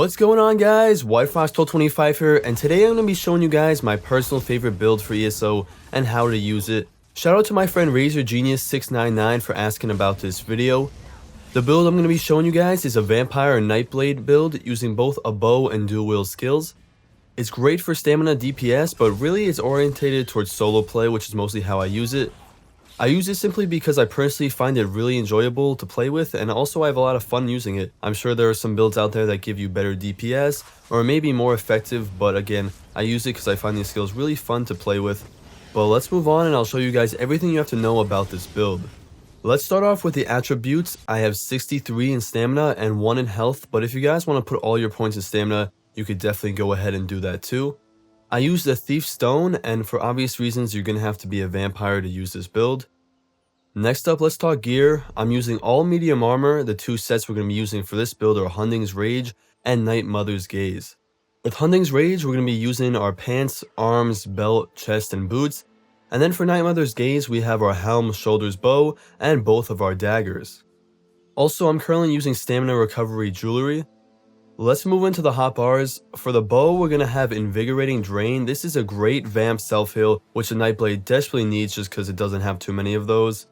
What's going on, guys? WhiteFox1225 here, and today I'm going to be showing you guys my personal favorite build for ESO and how to use it. Shout out to my friend RazorGenius699 for asking about this video. The build I'm going to be showing you guys is a Vampire Nightblade build using both a bow and dual wield skills. It's great for stamina DPS, but really it's orientated towards solo play, which is mostly how I use it. I use it simply because I personally find it really enjoyable to play with, and also I have a lot of fun using it. I'm sure there are some builds out there that give you better DPS, or maybe more effective, but again, I use it because I find these skills really fun to play with. But let's move on and I'll show you guys everything you have to know about this build. Let's start off with the attributes. I have 63 in stamina and 1 in health, but if you guys want to put all your points in stamina, you could definitely go ahead and do that too. I use the Thief Stone, and for obvious reasons you're going to have to be a vampire to use this build. Next up, let's talk gear. I'm using all medium armor. The two sets we're going to be using for this build are Hunding's Rage and Night Mother's Gaze. With Hunding's Rage, we're going to be using our pants, arms, belt, chest, and boots. And then for Night Mother's Gaze, we have our helm, shoulders, bow, and both of our daggers. Also, I'm currently using stamina recovery jewelry. Let's move into the hotbars. For the bow, we're going to have Invigorating Drain. This is a great vamp self-heal, which the Nightblade desperately needs just because it doesn't have too many of those.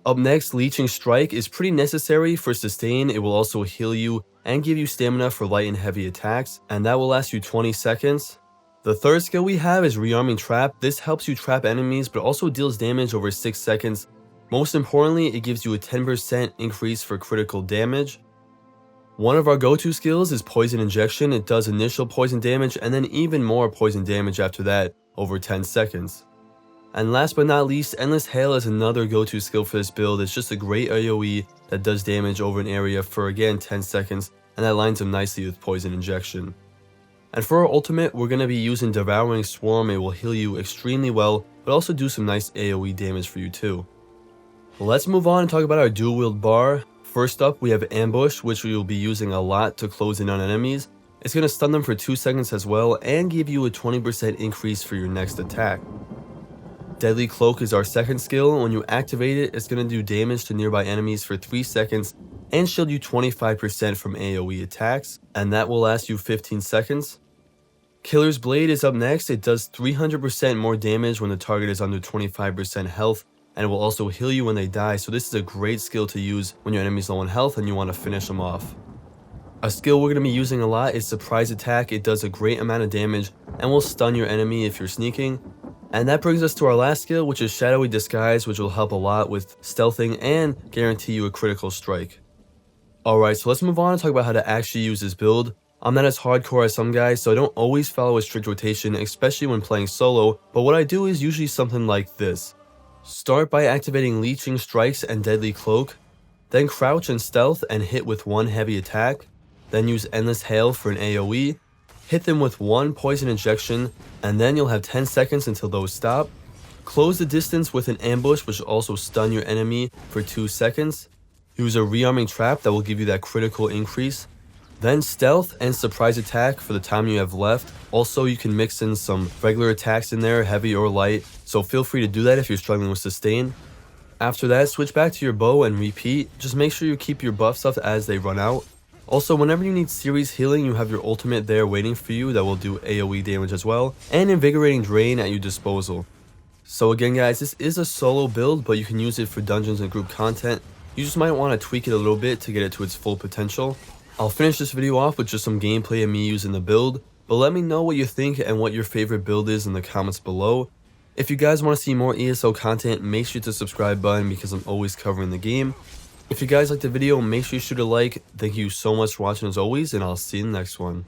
Up next, Leeching Strike is pretty necessary for sustain. It will also heal you and give you stamina for light and heavy attacks, and that will last you 20 seconds. The third skill we have is Rearming Trap. This helps you trap enemies, but also deals damage over 6 seconds. Most importantly, it gives you a 10% increase for critical damage. One of our go-to skills is Poison Injection. It does initial poison damage and then even more poison damage after that, over 10 seconds. And last but not least, Endless Hail is another go-to skill for this build. It's just a great AoE that does damage over an area for again 10 seconds, and that lines up nicely with Poison Injection. And for our ultimate, we're going to be using Devouring Swarm. It will heal you extremely well, but also do some nice AoE damage for you too. Let's move on and talk about our dual wield bar. First up, we have Ambush, which we will be using a lot to close in on enemies. It's going to stun them for 2 seconds as well, and give you a 20% increase for your next attack. Deadly Cloak is our second skill. When you activate it, it's going to do damage to nearby enemies for 3 seconds and shield you 25% from AoE attacks, and that will last you 15 seconds. Killer's Blade is up next. It does 300% more damage when the target is under 25% health, and it will also heal you when they die, so this is a great skill to use when your enemy's low on health and you want to finish them off. A skill we're going to be using a lot is Surprise Attack. It does a great amount of damage and will stun your enemy if you're sneaking. And that brings us to our last skill, which is Shadowy Disguise, which will help a lot with stealthing and guarantee you a critical strike. Alright, so let's move on and talk about how to actually use this build. I'm not as hardcore as some guys, so I don't always follow a strict rotation, especially when playing solo, but what I do is usually something like this. Start by activating Leeching Strikes and Deadly Cloak, then crouch and stealth and hit with 1 heavy attack, then use Endless Hail for an AoE, hit them with 1 Poison Injection, and then you'll have 10 seconds until those stop. Close the distance with an Ambush, which will also stun your enemy for 2 seconds. Use a Rearming Trap that will give you that critical increase. Then Stealth and Surprise Attack for the time you have left. Also, you can mix in some regular attacks in there, heavy or light, so feel free to do that if you're struggling with sustain. After that, switch back to your bow and repeat. Just make sure you keep your buffs up as they run out. Also, whenever you need series healing, you have your ultimate there waiting for you that will do AoE damage as well, and Invigorating Drain at your disposal. So again guys, this is a solo build, but you can use it for dungeons and group content. You just might want to tweak it a little bit to get it to its full potential. I'll finish this video off with just some gameplay of me using the build, but let me know what you think and what your favorite build is in the comments below. If you guys want to see more ESO content, make sure to hit the subscribe button because I'm always covering the game. If you guys liked the video, make sure you shoot a like. Thank you so much for watching as always, and I'll see you in the next one.